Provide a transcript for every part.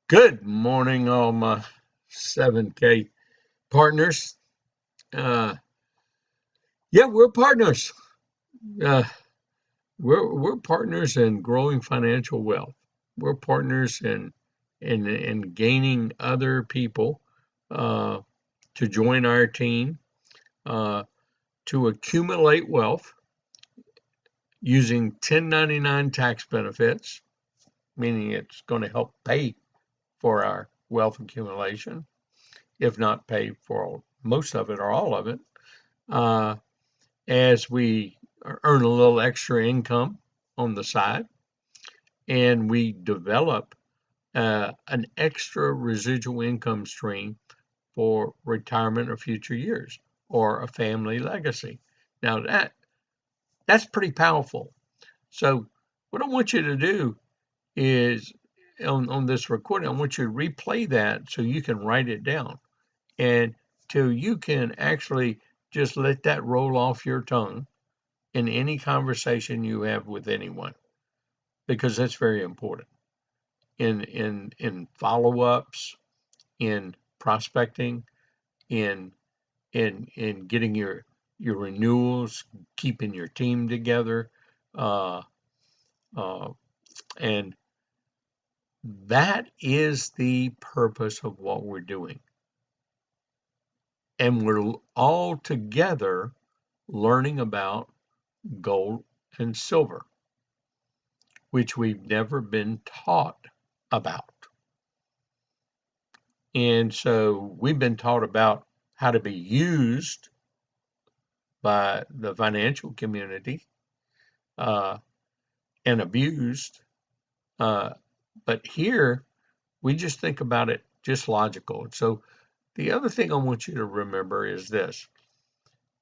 Good morning, all my 7K partners. Uh, yeah, we're partners. Uh, we're partners in growing financial wealth. We're partners in gaining other people uh, to join our team uh, to accumulate wealth using 1099 tax benefits, meaning it's going to help pay for our wealth accumulation, if not pay for most of it or all of it. Uh, as we earn a little extra income on the side and we develop an extra residual income stream for retirement or future years or a family legacy. Now that's pretty powerful. So what I want you to do is on this recording, I want you to replay that so you can write it down and till you can actually just let that roll off your tongue in any conversation you have with anyone, because that's very important in follow-ups, in prospecting, in in getting your renewals, keeping your team together, uh, uh, and that is the purpose of what we're doing. And we're all together learning about gold and silver, which we've never been taught about. And so we've been taught about how to be used by the financial community uh, and abused. Uh, but here, we just think about it just logical. So the other thing I want you to remember is this.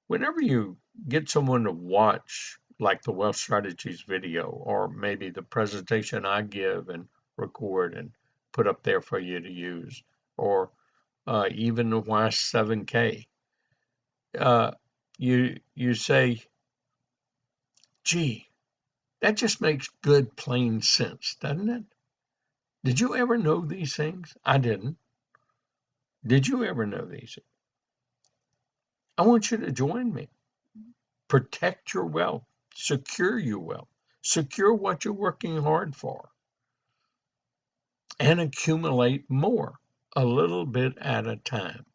Whenever you get someone to watch like the Wealth Strategies video or maybe the presentation I give and record and put up there for you to use, or even the Why 7K, uh, you say, gee, that just makes good plain sense, doesn't it? Did you ever know these things? I didn't. Did you ever know these? I want you to join me. Protect your wealth, secure your wealth, secure what you're working hard for, and accumulate more, a little bit at a time.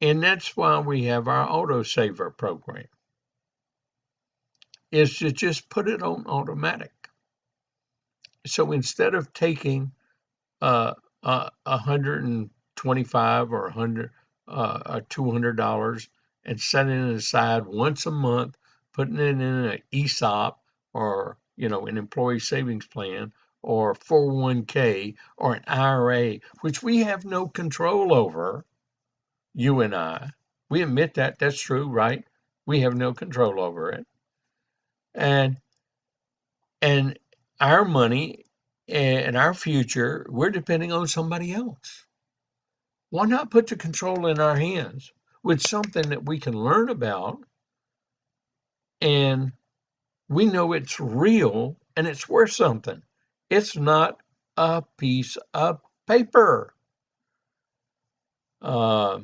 And that's why we have our autosaver program, is to just put it on automatic. So instead of taking $125 or $200 and setting it aside once a month, putting it in an ESOP or an employee savings plan or 401k or an IRA, which we have no control over, you and I. We admit that that's true, right? We have no control over it. And and our money and our future, we're depending on somebody else. Why not put the control in our hands with something that we can learn about and we know it's real and it's worth something? It's not a piece of paper. Uh,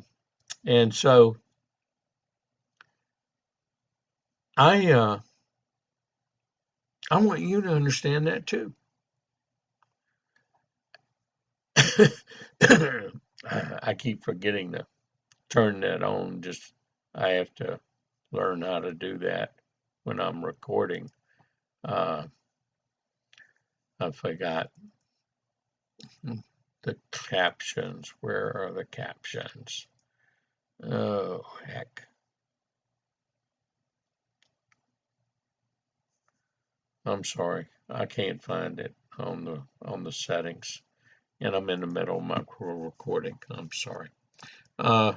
and so I uh, I want you to understand that too. I keep forgetting to turn that on. Just I have to learn how to do that when I'm recording. Uh, I forgot the captions. Where are the captions? Oh, heck. I'm sorry. I can't find it on the settings. And I'm in the middle of my recording. I'm sorry. Uh,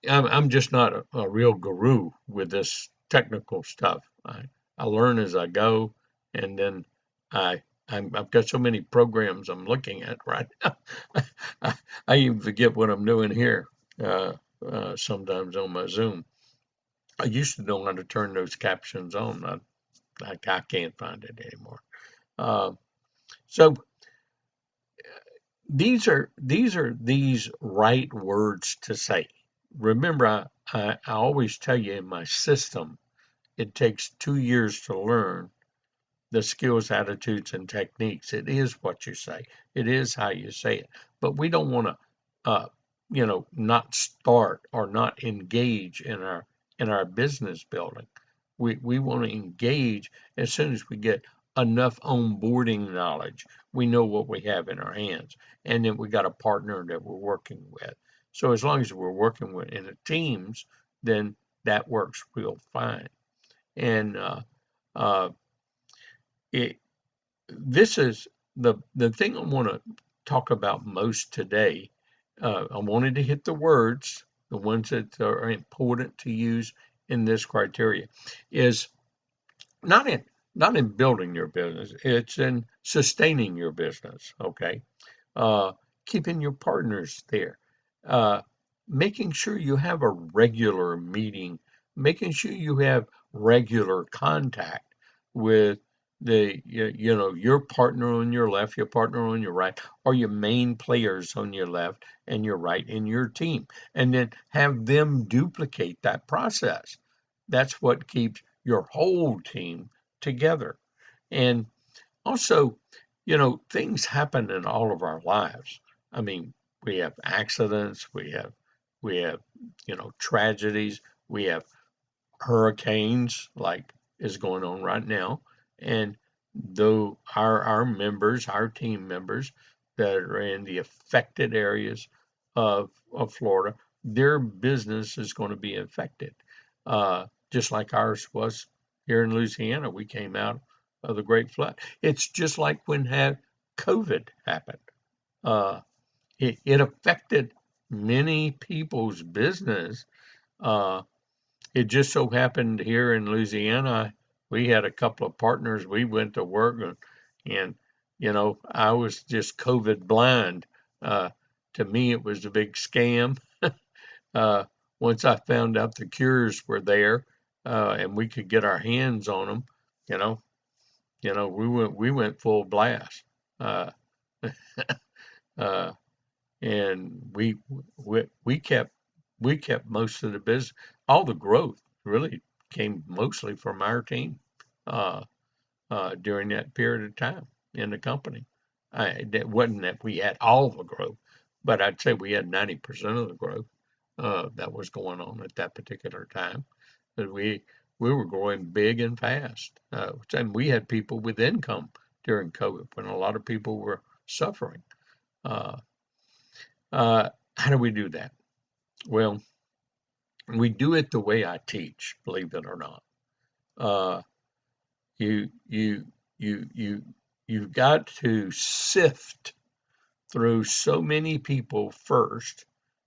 I'm just not a real guru with this technical stuff. I learn as I go, and then I've got so many programs I'm looking at right now. I even forget what I'm doing here sometimes on my Zoom. I used to know how to turn those captions on. I can't find it anymore. So these are these right words to say. Remember, I always tell you in my system, it takes 2 years to learn the skills, attitudes, and techniques. It is what you say. It is how you say it. But we don't want to, uh, not start or not engage in our business building. We want to engage as soon as we get enough onboarding knowledge. We know what we have in our hands, and then we got a partner that we're working with. So as long as we're working with in a teams, then that works real fine. And uh, it, this is the thing I want to talk about most today. I wanted to hit the words, the ones that are important to use in this criteria, is not in not in building your business. It's in sustaining your business. Okay, uh, keeping your partners there, uh, making sure you have a regular meeting, making sure you have regular contact with your partner on your left, your partner on your right, or your main players on your left and your right in your team, and then have them duplicate that process. That's what keeps your whole team together. And also, things happen in all of our lives. I mean, we have accidents, we have tragedies, we have hurricanes like is going on right now. And though our members, our team members that are in the affected areas of Florida, their business is going to be affected. Just like ours was here in Louisiana. We came out of the Great Flood. It's just like when COVID happened. Uh, it affected many people's business. Uh, it just so happened here in Louisiana, we had a couple of partners. We went to work and I was just COVID blind. Uh, to me, it was a big scam. Uh, Once I found out the cures were there, and we could get our hands on them, you know, we went full blast. Uh, uh, and we kept most of the business. All the growth really came mostly from our team uh, during that period of time in the company. That wasn't that we had all the growth, but I'd say we had 90% of the growth that was going on at that particular time. But we were growing big and fast, and we had people with income during COVID when a lot of people were suffering. Uh, how do we do that? Well, we do it the way I teach, believe it or not. Uh, you you you've got to sift through so many people first.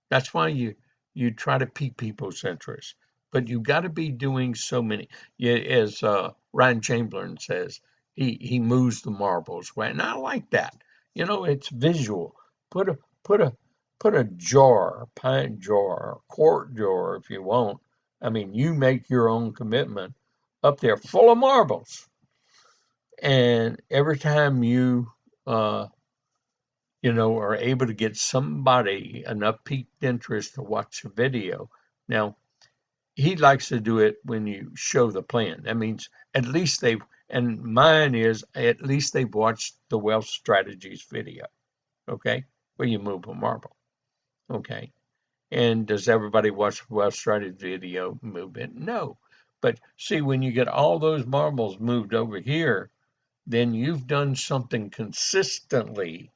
That's why you try to pique people's interest. But you got to be doing so many. Yeah, as Ryan Chamberlain says, he moves the marbles. Well, and I like that. It's visual. Put a put a put a jar, a pint jar, a quart jar, if you want. I mean, you make your own commitment up there, full of marbles. And every time uh, are able to get somebody enough piqued interest to watch a video. Now, he likes to do it when you show the plan. That means at least and mine is at least they've watched the wealth strategies video, okay, where you move a marble, okay. And does everybody watch the wealth strategy video movement? No. But see, when you get all those marbles moved over here, then you've done something consistently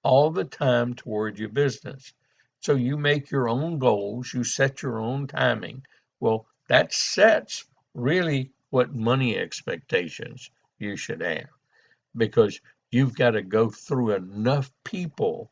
all the time toward your business. So you make your own goals, you set your own timing. Well, that sets really what money expectations you should have because you've got to go through enough people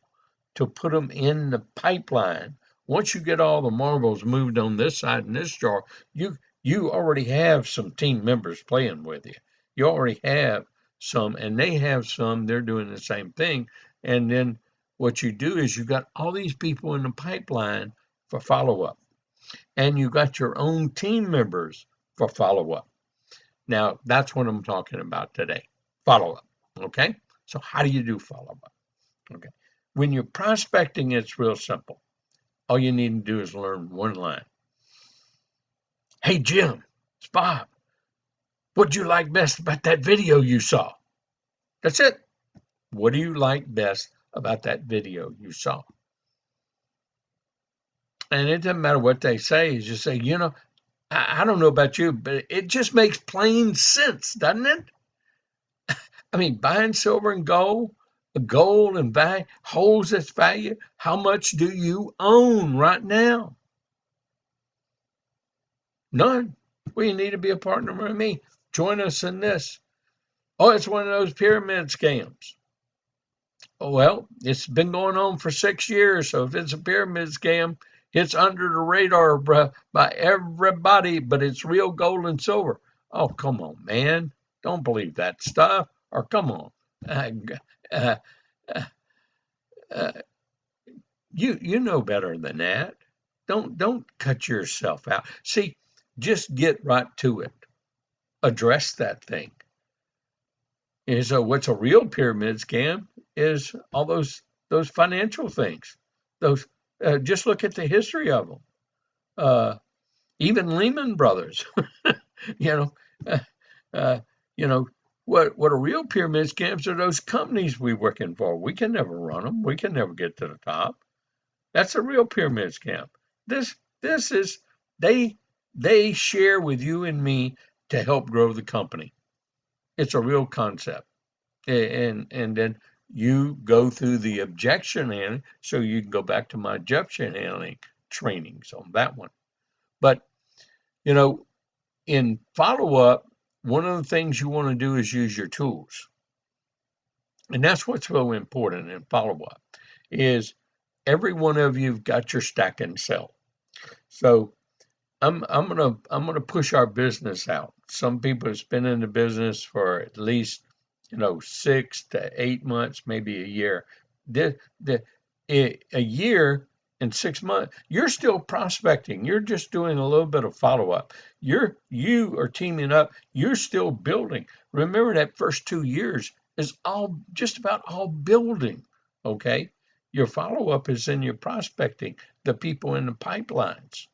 to put them in the pipeline. Once you get all the marbles moved on this side in this jar, you already have some team members playing with you. You already have some, and they have some. They're doing the same thing. And then what you do is you got all these people in the pipeline for follow up, and you got your own team members for follow up. Now, that's what I'm talking about today. Follow-up, okay? So how do you do follow-up? Okay. When you're prospecting, it's real simple. All you need to do is learn one line. Hey, Jim, it's Bob. What'd you like best about that video you saw? That's it. What do you like best about that video you saw? And it doesn't matter what they say. You just say, I don't know about you, but it just makes plain sense, doesn't it? I mean, buying silver and gold and buy holds its value. How much do you own right now? None. Well, you need to be a partner with me. Join us in this. Oh, it's one of those pyramid scams. Oh, well, it's been going on for 6 years. So if it's a pyramid scam, it's under the radar by everybody, but it's real gold and silver. Oh, come on, man. Don't believe that stuff. Or come on. Uh, uh, uh, you know better than that. Don't cut yourself out. See, just get right to it. Address that thing. And so what's a real pyramid scam is all those financial things. Those just look at the history of them. Uh, even Lehman Brothers. you know, uh, uh, you know what a real pyramid scams are those companies we working for. We can never run them. We can never get to the top. That's a real pyramid scam. This is they share with you and me to help grow the company. It's a real concept. And then you go through the objection handling, so you can go back to my objection handling trainings on that one. But you know, in follow-up, one of the things you want to do is use your tools. And that's what's really important in follow-up is every one of you've got your stack and sell. So I'm gonna push our business out. Some people have been in the business for at least 6 to 8 months, maybe a year. A year and 6 months, you're still prospecting. You're just doing a little bit of follow up. You are teaming up. You're still building. Remember that first 2 years is all just about all building. Okay, your follow up is in your prospecting, the people in the pipelines.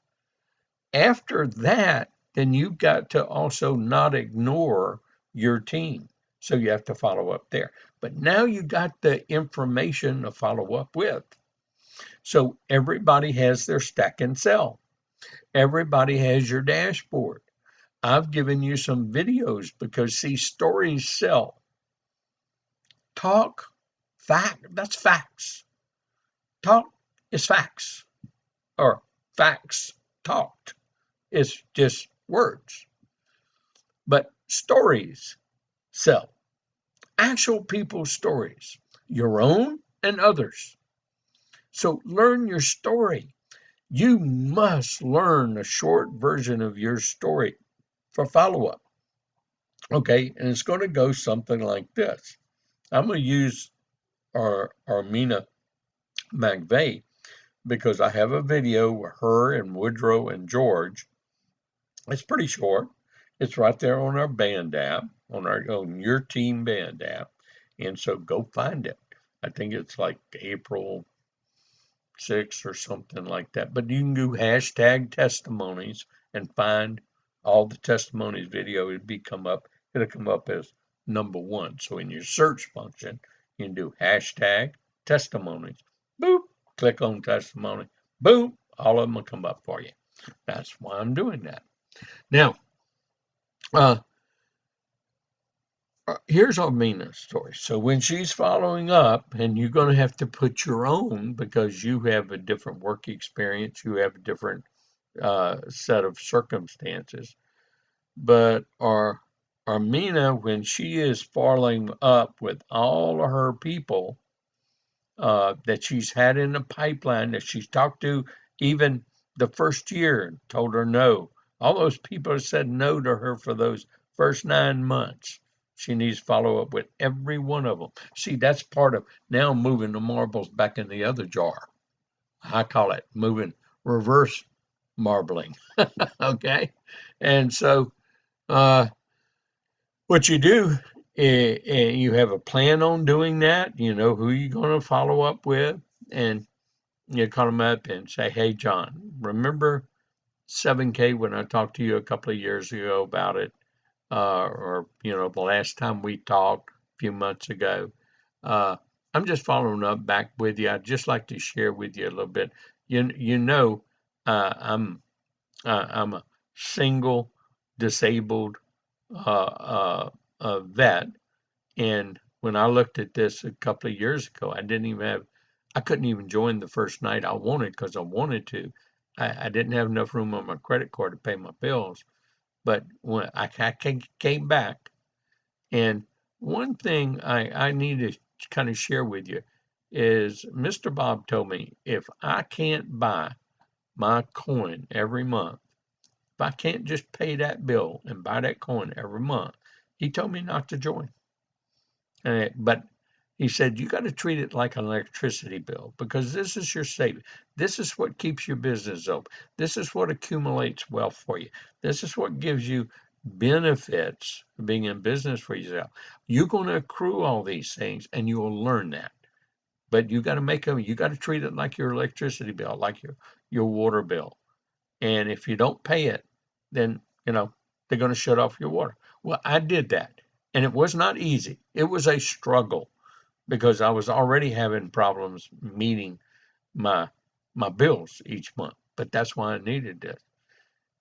After that, then you've got to also not ignore your team. So you have to follow up there. But now you got the information to follow up with. So everybody has their stack and sell. Everybody has your dashboard. I've given you some videos because see, stories sell. Talk, fact, that's facts. Talk is facts, or facts talked. It's just words. But stories sell. Actual people's stories, your own and others. So learn your story. You must learn a short version of your story for follow-up. Okay, and it's going to go something like this. I'm going to use our Armina McVeigh because I have a video with her and Woodrow and George. It's pretty short. It's right there on our band app, on your team band app. And so go find it. I think it's like April 6th or something like that. But you can do hashtag testimonies and find all the testimonies video. It'll come up as #1. So in your search function, you can do hashtag testimonies. Boop, click on testimony. Boom, all of them will come up for you. That's why I'm doing that. Now, here's Armina's story. So when she's following up, and you're going to have to put your own because you have a different work experience, you have a different set of circumstances. But Armina, when she is following up with all of her people that she's had in the pipeline, that she's talked to even the first year and told her no, all those people have said no to her for those first 9 months. She needs to follow up with every one of them. See, that's part of now moving the marbles back in the other jar. I call it moving reverse marbling. Okay. And so, What you do, you have a plan on doing that. You know who you're going to follow up with, and you call them up and say, "Hey, John, remember 7K when I talked to you a couple of years ago about it, or the last time we talked a few months ago. Uh, I'm just following up back with you. I'd just like to share with you a little bit. You know, uh, I'm I'm a single, disabled vet, and when I looked at this a couple of years ago, I couldn't even join the first night I wanted because I wanted to. I didn't have enough room on my credit card to pay my bills. But when I came back, and one thing I need to kind of share with you is Mr. Bob told me if I can't buy my coin every month, if I can't just pay that bill and buy that coin every month, he told me not to join. But he said, you got to treat it like an electricity bill because this is your saving. This is what keeps your business open. This is what accumulates wealth for you. This is what gives you benefits of being in business for yourself. You're going to accrue all these things and you will learn that. But you got to you got to treat it like your electricity bill, like your water bill. And if you don't pay it, then, they're going to shut off your water. Well, I did that. And it was not easy. It was a struggle because I was already having problems meeting my my bills each month. But that's why I needed this.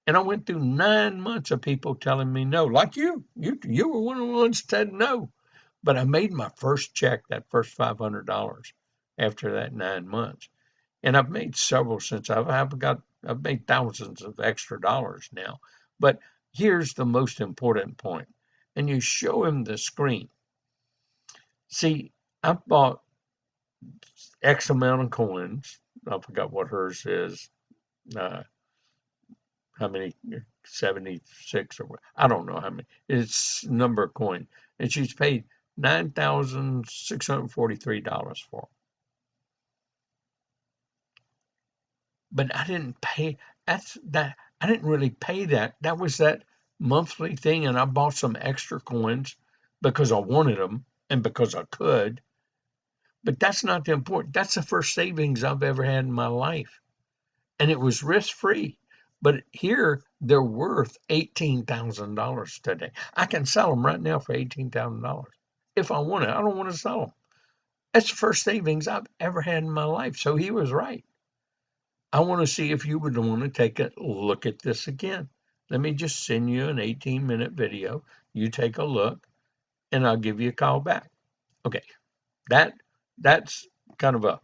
And I went through 9 months of people telling me no, like you. You were one of the ones that said no. But I made my first check, that first $500 after that 9 months. And I've made several since. I've made thousands of extra dollars now. But here's the most important point. And you show him the screen. See, I bought X amount of coins. I forgot what hers is. Uh, how many? 76 or what? I don't know how many. It's number of coin. And she's paid $9,643 for them. But I didn't pay. That's that. I didn't really pay that. That was that monthly thing, and I bought some extra coins because I wanted them and because I could. But that's not the important. That's the first savings I've ever had in my life, and it was risk free. But here they're worth $18,000 today. I can sell them right now for $18,000 if I want it. I don't want to sell them. That's the first savings I've ever had in my life. So he was right. I want to see if you would want to take a look at this again. Let me just send you an 18-minute video. You take a look, and I'll give you a call back. Okay, that's kind of a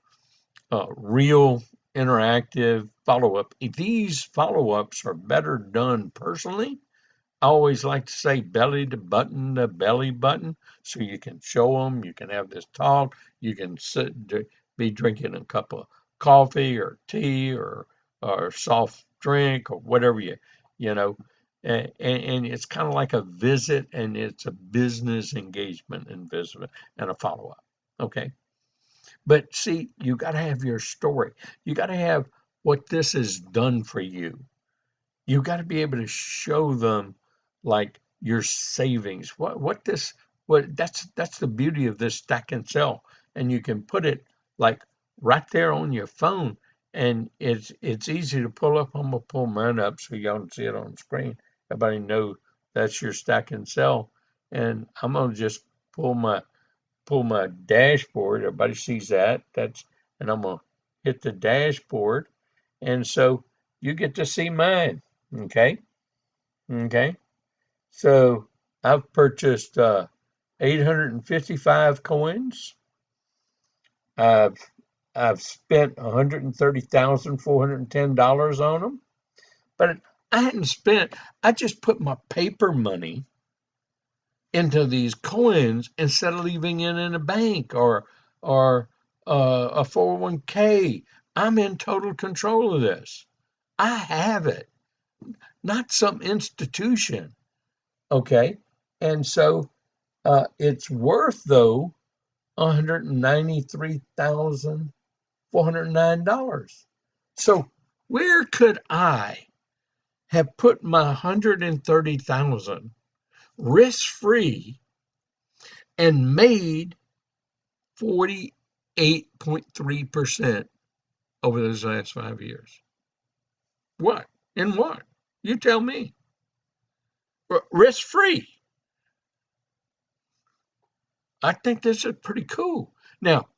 real interactive follow-up. These follow-ups are better done personally. I always like to say belly to belly button, so you can show them, you can have this talk, you can be drinking a cup of coffee or tea or soft drink or whatever you know, and it's kind of like a visit and it's a business engagement and visit and a follow-up. Okay. But see, you got to have your story. You got to have what this has done for you. You got to be able to show them like your savings. What that's the beauty of this stack and sell. And you can put it like right there on your phone. And it's easy to pull up. I'm gonna pull mine up so y'all can see it on the screen. Everybody know that's your stack and sell. And I'm gonna just pull my dashboard. Everybody sees that. And I'm gonna hit the dashboard. And so you get to see mine. Okay. Okay. So I've purchased 855 coins. I've I've spent $130,410 on them. But I hadn't spent, I just put my paper money into these coins instead of leaving it in a bank or a 401k. I'm in total control of this. I have it, not some institution. Okay. And so it's worth, though, $193,409. So where could I have put my 130,000 risk-free and made 48.3% over those last 5 years. What? In what? You tell me. Risk-free. I think this is pretty cool. Now,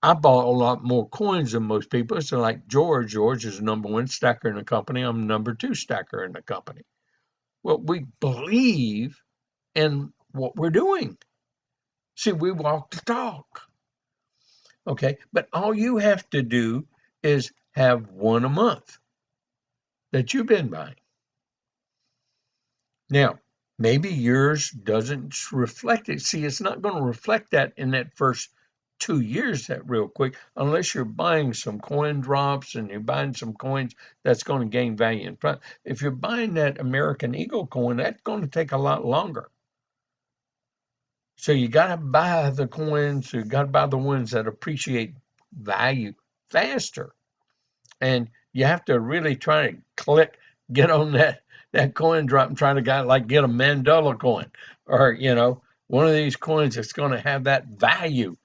I bought a lot more coins than most people. So like George is the #1 stacker in the company. I'm #2 stacker in the company. Well, we believe in what we're doing. See, we walk the talk. Okay, but all you have to do is have one a month that you've been buying. Now, maybe yours doesn't reflect it. See, it's not going to reflect that in that first 2 years that real quick, unless you're buying some coin drops and you're buying some coins that's going to gain value in front. If you're buying that American Eagle coin, that's going to take a lot longer. So you got to buy the coins, you got to buy the ones that appreciate value faster. And you have to really try to get on that coin drop and try to get a Mandela coin, or one of these coins that's going to have that value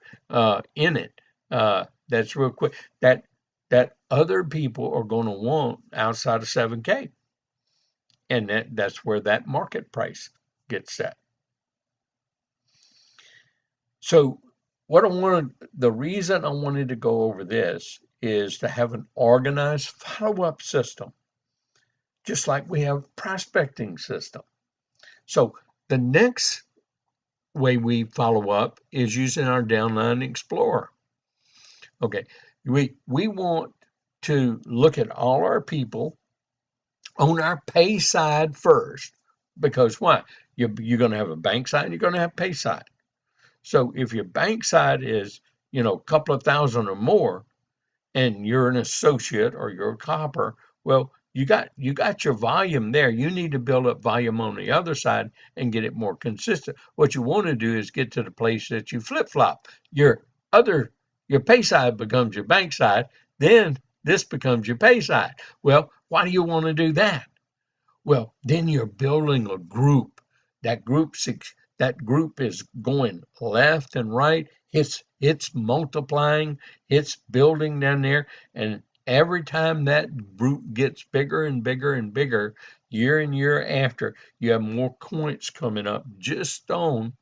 in it. That's real quick. That other people are going to want outside of 7K, and that's where that market price gets set. So the reason I wanted to go over this is to have an organized follow-up system, just like we have a prospecting system. So the next way we follow up is using our Downline Explorer. Okay, we want to look at all our people on our pay side first, because why? You're going to have a bank side and you're going to have pay side. So if your bank side is, a couple of thousand or more, and you're an associate or you're a copper, well, you got your volume there. You need to build up volume on the other side and get it more consistent. What you want to do is get to the place that you flip-flop. Your pay side becomes your bank side, then this becomes your pay side. Well, why do you want to do that? Well, then you're building a group. That group is going left and right. It's multiplying, it's building down there, and every time that group gets bigger and bigger and bigger, year and year after, you have more coins coming up just on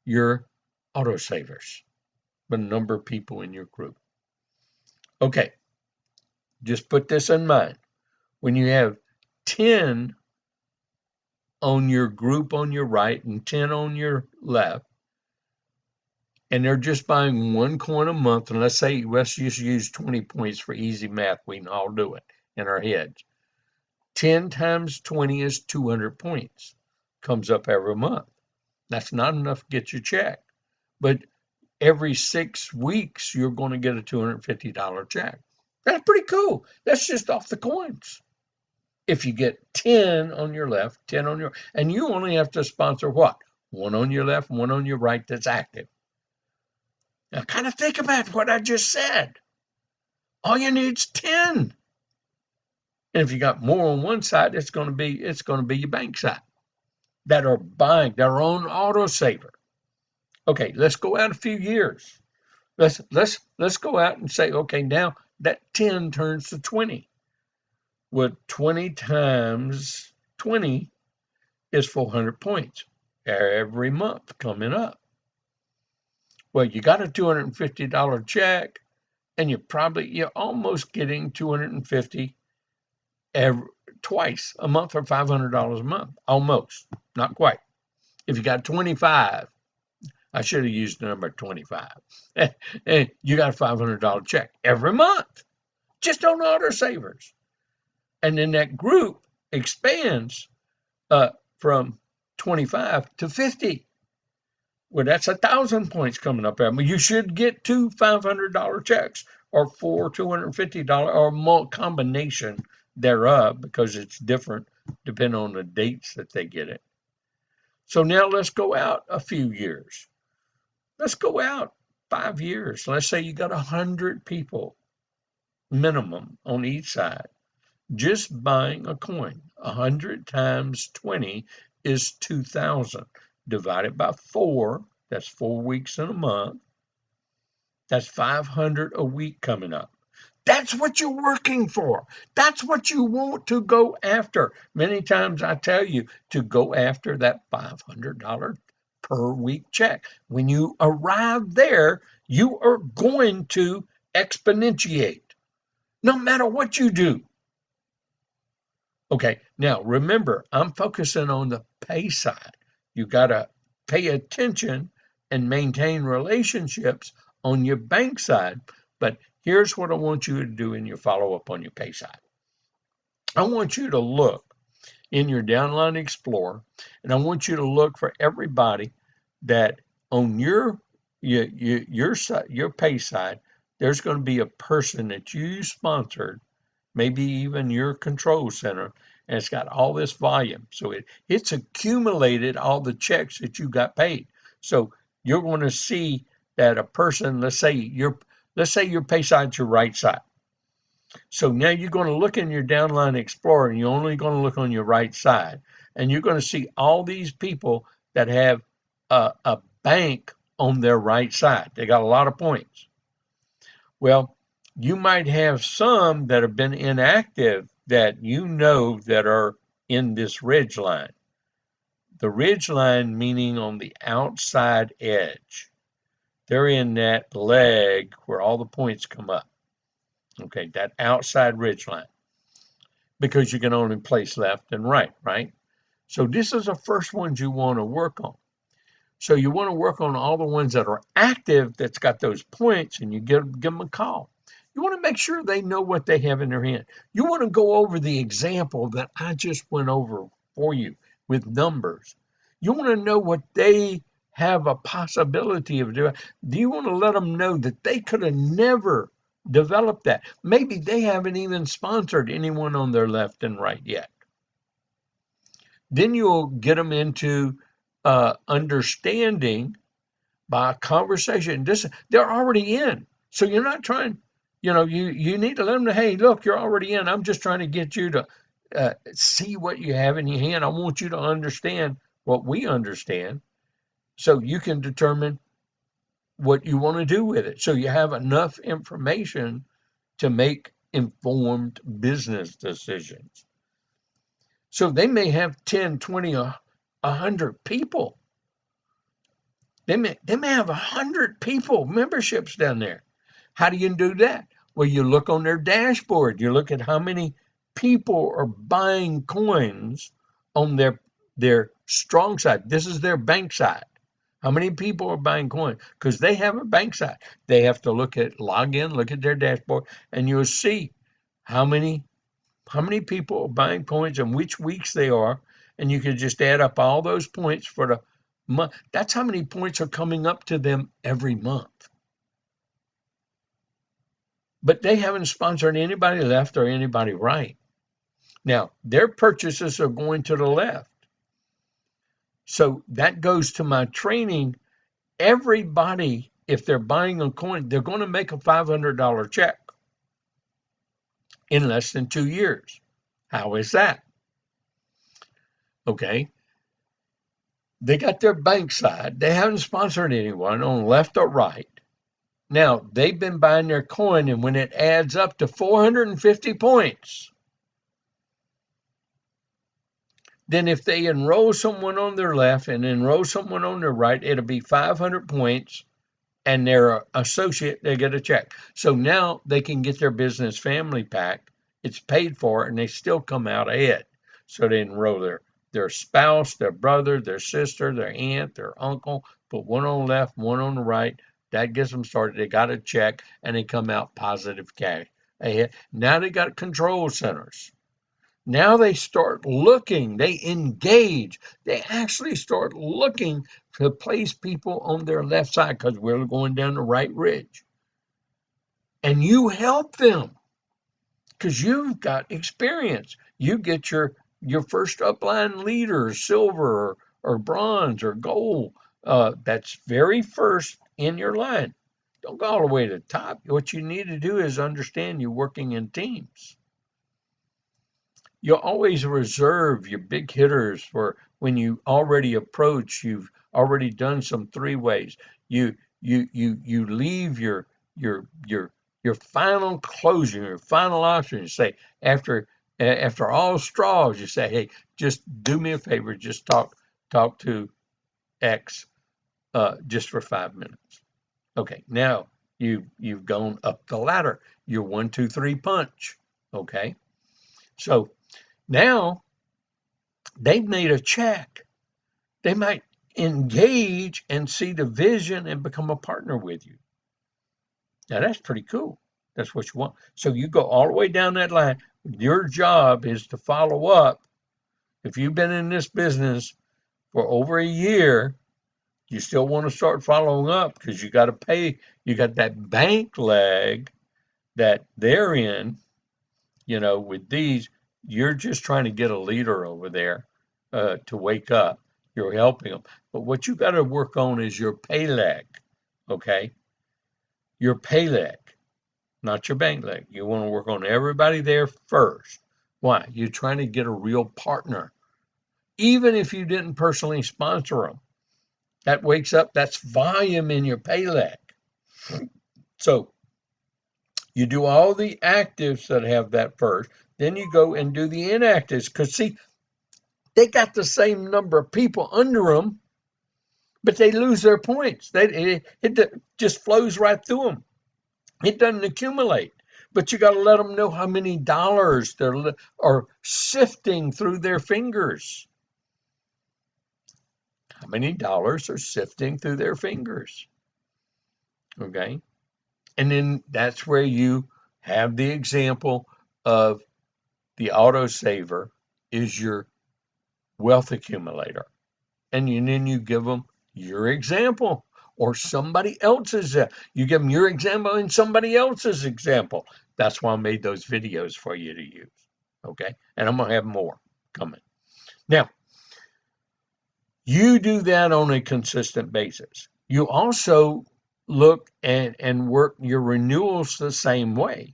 your autosavers, the number of people in your group. Okay, just put this in mind. When you have 10 on your group on your right and 10 on your left, and they're just buying one coin a month, and let's just use 20 points for easy math. We can all do it in our heads. 10 times 20 is 200 points. Comes up every month. That's not enough to get your check. But every 6 weeks, you're going to get a $250 check. That's pretty cool. That's just off the coins. If you get 10 on your left, 10 on your, and you only have to sponsor what? One on your left, one on your right that's active. Now, kind of think about what I just said. All you need is 10. And if you got more on one side, it's going to be your bank side that are buying their own autosaver. Okay, let's go out a few years. Let's go out and say, okay, now that 10 turns to 20. Well, 20 times 20 is 400 points every month coming up. Well, you got a $250 check, and you're almost getting $250 twice a month, or $500 a month. Almost, not quite. If you got 25, I should have used the number 25. And you got a $500 check every month, just on autosavers. And then that group expands from 25 to 50. Well, that's 1,000 points coming up. You should get 2 $500 checks, or 4 $250, or more combination thereof, because it's different depending on the dates that they get it. So now let's go out a few years. Let's go out 5 years. Let's say you got 100 people minimum on each side, just buying a coin. 100 times 20 is 2,000. Divided by 4, that's 4 weeks in a month. That's 500 a week coming up. That's what you're working for. That's what you want to go after. Many times I tell you to go after that $500 per week check. When you arrive there, you are going to exponentiate no matter what you do. Okay, now remember, I'm focusing on the pay side. You got to pay attention and maintain relationships on your bank side. But here's what I want you to do in your follow-up on your pay side. I want you to look in your Downline Explorer, and I want you to look for everybody that on your pay side, there's going to be a person that you sponsored, maybe even your control center, and it's got all this volume. So it's accumulated all the checks that you got paid. So you're going to see that a person, let's say your pay side's your right side. So now you're going to look in your Downline Explorer, and you're only going to look on your right side, and you're going to see all these people that have a bank on their right side. They got a lot of points. Well, you might have some that have been inactive that you know that are in this ridge line. The ridge line meaning on the outside edge. They're in that leg where all the points come up. Okay, that outside ridge line. Because you can only place left and right, right? So this is the first ones you want to work on. So you want to work on all the ones that are active that's got those points, and you give them a call. You want to make sure they know what they have in their hand. You want to go over the example that I just went over for you with numbers. You want to know what they have a possibility of doing. Do you want to let them know that they could have never developed that? Maybe they haven't even sponsored anyone on their left and right yet. Then you'll get them into understanding by conversation. They're already in. So you're not trying, you need to let them know, hey, look, you're already in. I'm just trying to get you to see what you have in your hand. I want you to understand what we understand so you can determine what you want to do with it. So you have enough information to make informed business decisions. So they may have 10, 20, 100 people. They may have 100 people, memberships down there. How do you do that? Well, you look on their dashboard. You look at how many people are buying coins on their strong side. This is their bank side. How many people are buying coins? Because they have a bank side. They have to log in, look at their dashboard, and you'll see how many people are buying coins and which weeks they are. And you can just add up all those points for the month. That's how many points are coming up to them every month. But they haven't sponsored anybody left or anybody right. Now, their purchases are going to the left. So that goes to my training. Everybody, if they're buying a coin, they're going to make a $500 check in less than 2 years. How is that? Okay. They got their bank side. They haven't sponsored anyone on left or right. Now, they've been buying their coin, and when it adds up to 450 points, then if they enroll someone on their left and enroll someone on their right, it'll be 500 points, and their associate, they get a check. So now they can get their business family pack. It's paid for, and they still come out ahead. So they enroll their spouse, their brother, their sister, their aunt, their uncle, put one on the left, one on the right. That gets them started. They got a check, and they come out positive cash. Now they got control centers. Now they start looking, they engage, they actually start looking to place people on their left side because we're going down the right ridge. And you help them because you've got experience. You get your first upline leader, silver or bronze or gold. That's very first in your line. Don't go all the way to the top. What you need to do is understand you're working in teams. You'll always reserve your big hitters for when you already approach, you've already done some three ways. You leave your final closing, your final option. You say after all straws, you say, hey, just do me a favor, just talk to X just for 5 minutes. Okay, now you've gone up the ladder. Your 1, 2, 3 punch. Okay, so now they've made a check. They might engage and see the vision and become a partner with you. Now that's pretty cool. That's what you want. So you go all the way down that line. Your job is to follow up. If you've been in this business for over a year, you still want to start following up because you got to pay. You got that bank leg that they're in, with these. You're just trying to get a leader over there to wake up. You're helping them. But what you got to work on is your pay leg, okay? Your pay leg, not your bank leg. You want to work on everybody there first. Why? You're trying to get a real partner. Even if you didn't personally sponsor them, that wakes up, that's volume in your pay leg. So you do all the actives that have that first, then you go and do the inactives. Because, see, they got the same number of people under them, but they lose their points. It just flows right through them. It doesn't accumulate. But you got to let them know how many dollars are sifting through their fingers. How many dollars are sifting through their fingers? Okay. And then that's where you have the example of the autosaver is your wealth accumulator. And then you give them your example or somebody else's. You give them your example and somebody else's example. That's why I made those videos for you to use. Okay. And I'm going to have more coming. Now, you do that on a consistent basis. You also look and work your renewals the same way.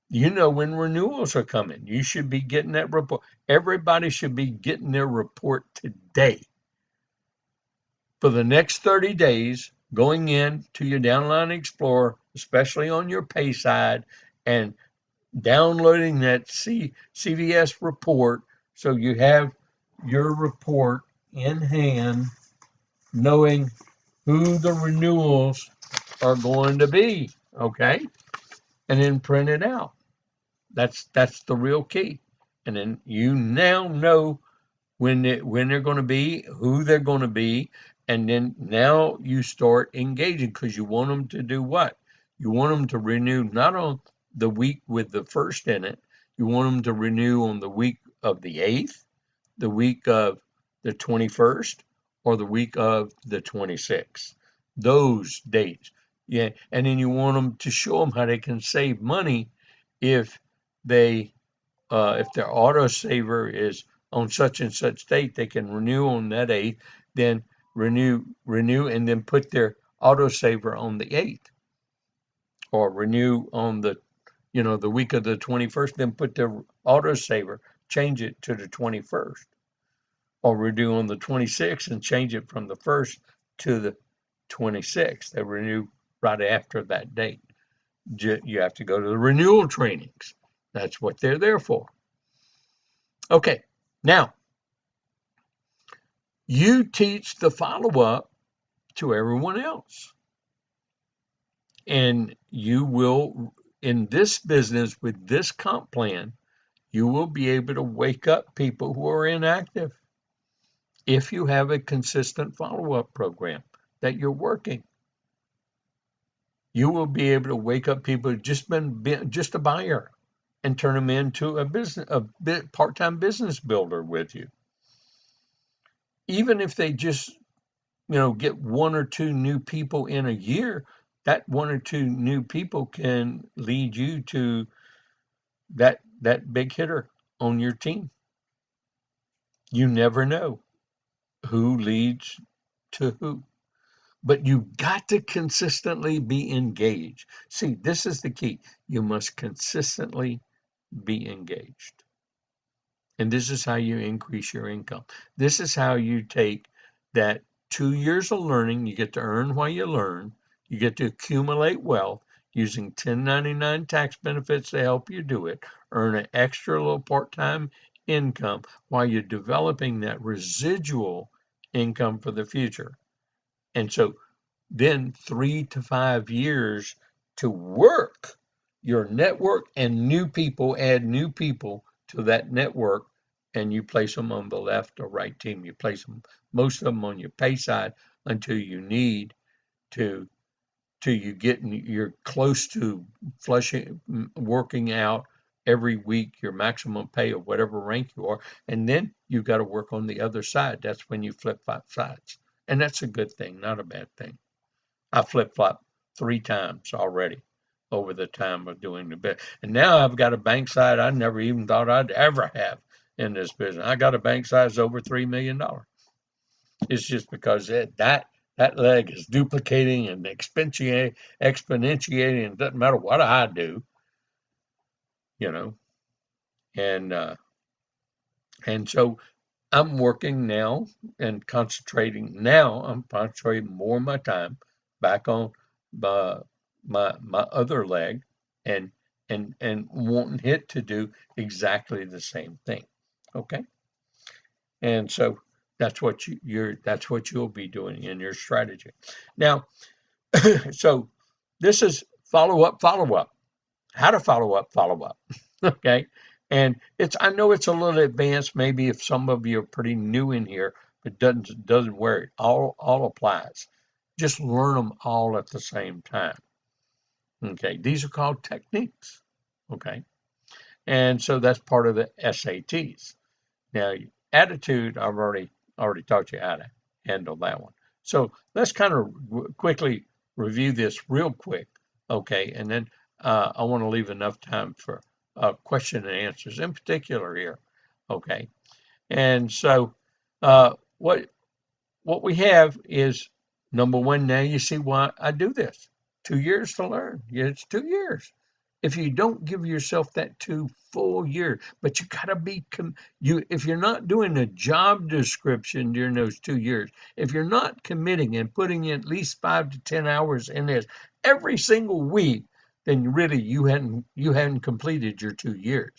You know when renewals are coming. You should be getting that report. Everybody should be getting their report today. For the next 30 days, going in to your Downline Explorer, especially on your pay side, and downloading that CVS report so you have your report in hand, knowing who the renewals are going to be, okay? And then print it out. That's the real key. And then you now know when they're going to be, who they're going to be, and then now you start engaging because you want them to do what? You want them to renew not on the week with the first in it. You want them to renew on the week of the 8th, the week of the 21st, or the week of the 26th. Those dates. Yeah, and then you want them to show them how they can save money if their autosaver is on such and such date, they can renew on that 8th, then renew, and then put their autosaver on the 8th, or renew on the week of the 21st, then put their autosaver, change it to the 21st, or renew on the 26th and change it from the 1st to the 26th. They renew right after that date. You have to go to the renewal trainings. That's what they're there for. Okay, now you teach the follow-up to everyone else. And you will, in this business with this comp plan, you will be able to wake up people who are inactive if you have a consistent follow-up program that you're working. You will be able to wake up people who've just been just a buyer and turn them into a part-time business builder with you. Even if they just get 1 or 2 new people in a year, that 1 or 2 new people can lead you to that big hitter on your team. You never know who leads to who, but you've got to consistently be engaged. See, this is the key. You must consistently be engaged. And this is how you increase your income. This is how you take that 2 years of learning, you get to earn while you learn, you get to accumulate wealth using 1099 tax benefits to help you do it, earn an extra little part-time income while you're developing that residual income for the future. And so then 3 to 5 years to work your network and new people, add new people to that network, and you place them on the left or right team. You place them, most of them on your pay side until you need to, till you get, you're close to flushing, working out every week your maximum pay of whatever rank you are. And then you've got to work on the other side. That's when you flip sides. And that's a good thing, not a bad thing. I flip-flopped 3 times already over the time of doing the bit. And now I've got a bank side I never even thought I'd ever have in this business. I got a bank size over $3 million. It's just because that leg is duplicating and exponentiating, and it doesn't matter what I do, you know. And so I'm working now and concentrating. Now I'm concentrating more of my time back on my other leg, and wanting it to do exactly the same thing. Okay, and so that's what you'll be doing in your strategy. Now, so this is follow up, how to follow up. Okay. And I know it's a little advanced, maybe if some of you are pretty new in here, but doesn't worry. All applies. Just learn them all at the same time. Okay. These are called techniques. Okay. And so that's part of the SATs. Now, attitude, I've already taught you how to handle that one. So let's kind of quickly review this real quick. Okay. And then I want to leave enough time for question and answers in particular here. Okay. And so what we have is, number one, now you see why I do this. 2 years to learn. Yeah, it's 2 years. If you don't give yourself that 2 full years, but you gotta be if you're not doing a job description during those 2 years, if you're not committing and putting in at least 5 to 10 hours in this every single week, then really you hadn't completed your 2 years.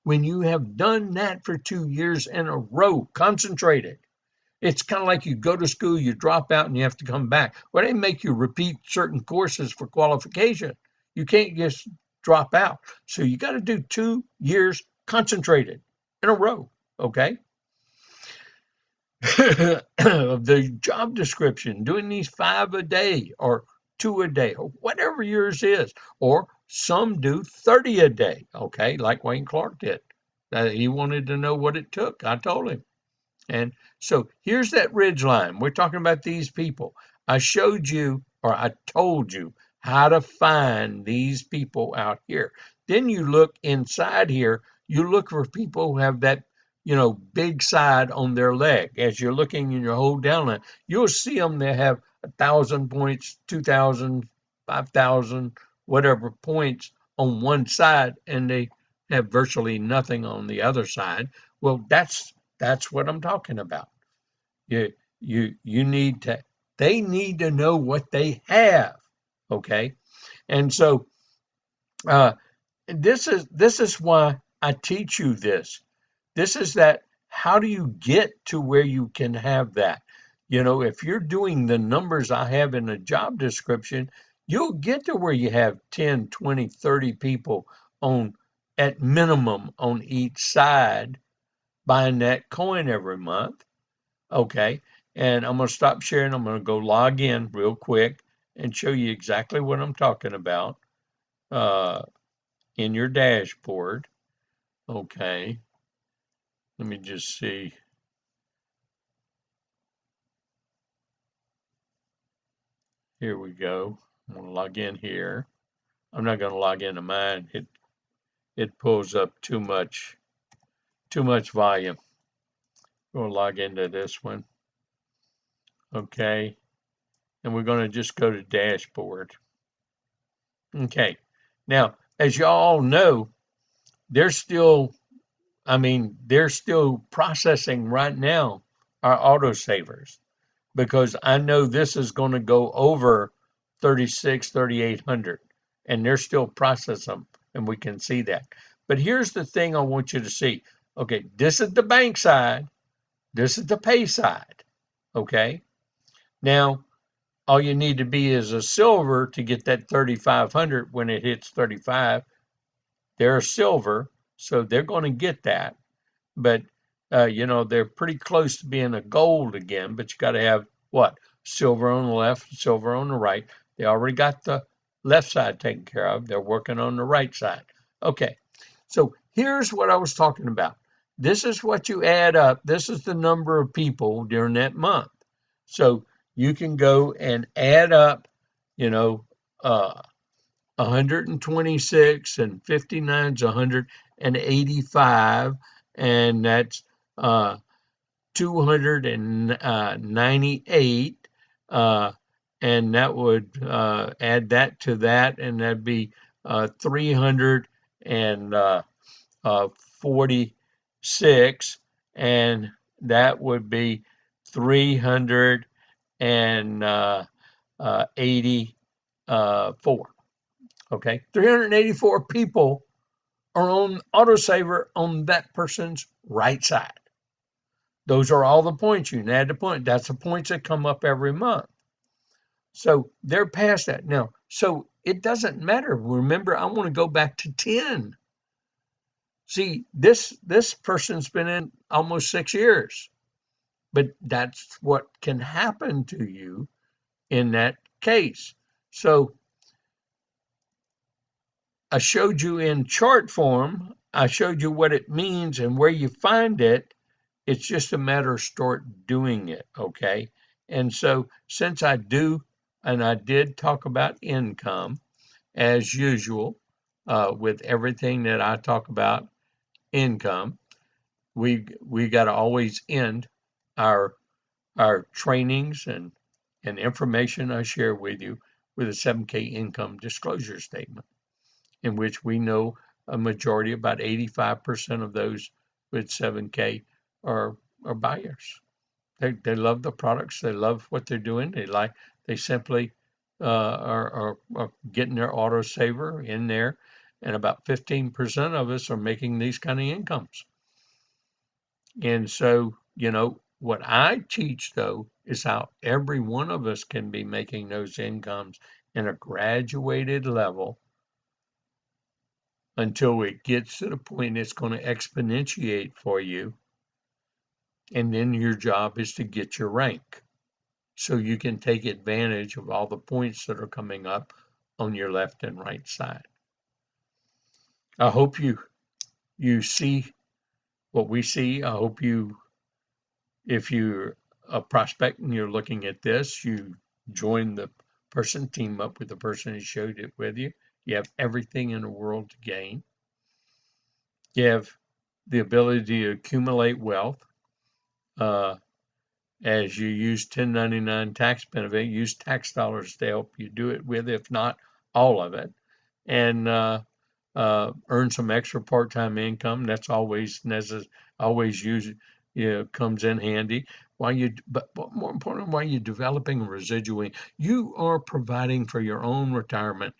When you have done that for 2 years in a row, concentrated. It's kind of like you go to school, you drop out, and you have to come back. Well, they make you repeat certain courses for qualification. You can't just drop out. So you got to do 2 years concentrated in a row, okay? The job description, doing these 5 a day or 2 a day or whatever yours is, or some do 30 a day, okay, like Wayne Clark did. He wanted to know what it took. I told him. And so here's that ridge line. We're talking about these people. I showed you, or I told you, how to find these people out here. Then you look inside here, you look for people who have that, big side on their leg. As you're looking in your whole downline, you'll see them that have 1,000 points, 2,000, 5,000, whatever points on one side, and they have virtually nothing on the other side. Well, that's what I'm talking about. You need to, they need to know what they have. Okay. And so this is why I teach you this. This is that, how do you get to where you can have that? If you're doing the numbers I have in the job description, you'll get to where you have 10, 20, 30 people at minimum on each side buying that coin every month. Okay. And I'm going to stop sharing. I'm going to go log in real quick and show you exactly what I'm talking about in your dashboard. Okay. Let me just see. Here we go. I'm going to log in here. I'm not going to log into mine. It pulls up too much volume. We'll log into this one. Okay. And we're going to just go to dashboard. Okay. Now, as you all know, there's still I mean, they're still processing right now our autosavers because I know this is going to go over 3,800, and they're still processing them, and we can see that. But here's the thing I want you to see. Okay, this is the bank side. This is the pay side. Okay. Now, all you need to be is a silver to get that 3,500 when it hits 35. They're a silver, so they're going to get that. But they're pretty close to being a gold again. But you got to have what? Silver on the left, silver on the right. They already got the left side taken care of. They're working on the right side. Okay, so here's what I was talking about. This is what you add up. This is the number of people during that month. So you can go and add up, you know, 126 and 59 is 185, and that's 298, and that would add that to that, and that'd be 346, and that would be 384. Okay, 384 people are on autosaver on that person's right side. Those are all the points. You can add the point. That's the points that come up every month. So they're past that now. So it doesn't matter. Remember, I want to go back to 10. See, this person's been in almost 6 years, but that's what can happen to you in that case. So I showed you in chart form. I showed you what it means and where you find it. It's just a matter of start doing it, okay? And so since I do, and I did talk about income as usual, with everything that I talk about income, we got to always end our trainings and information I share with you with a 7K income disclosure statement, in which we know a majority, about 85% of those with 7K are buyers. They love the products. They love what they're doing. They simply are getting their autosaver in there, and about 15% of us are making these kind of incomes. And so, what I teach though is how every one of us can be making those incomes in a graduated level until it gets to the point it's going to exponentiate for you. And then your job is to get your rank so you can take advantage of all the points that are coming up on your left and right side. I hope you see what we see. I hope if you're a prospect and you're looking at this, you join the person, team up with the person who showed it with you. You have everything in the world to gain. You have the ability to accumulate wealth. As you use 1099 tax benefit, use tax dollars to help you do it with, if not all of it, and earn some extra part-time income. That's always necessary, always comes in handy. But more important, while you're developing a residual, you are providing for your own retirement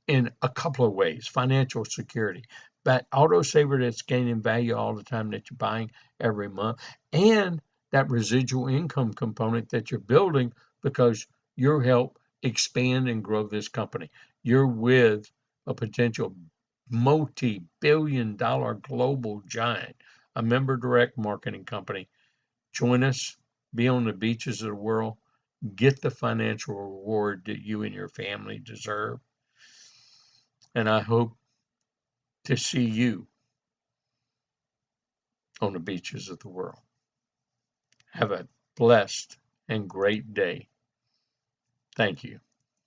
in a couple of ways: financial security, that autosaver that's gaining value all the time that you're buying every month, and that residual income component that you're building because you help expand and grow this company. You're with a potential multi-billion-dollar global giant, a member direct marketing company. Join us, be on the beaches of the world, get the financial reward that you and your family deserve. And I hope to see you on the beaches of the world. Have a blessed and great day. Thank you.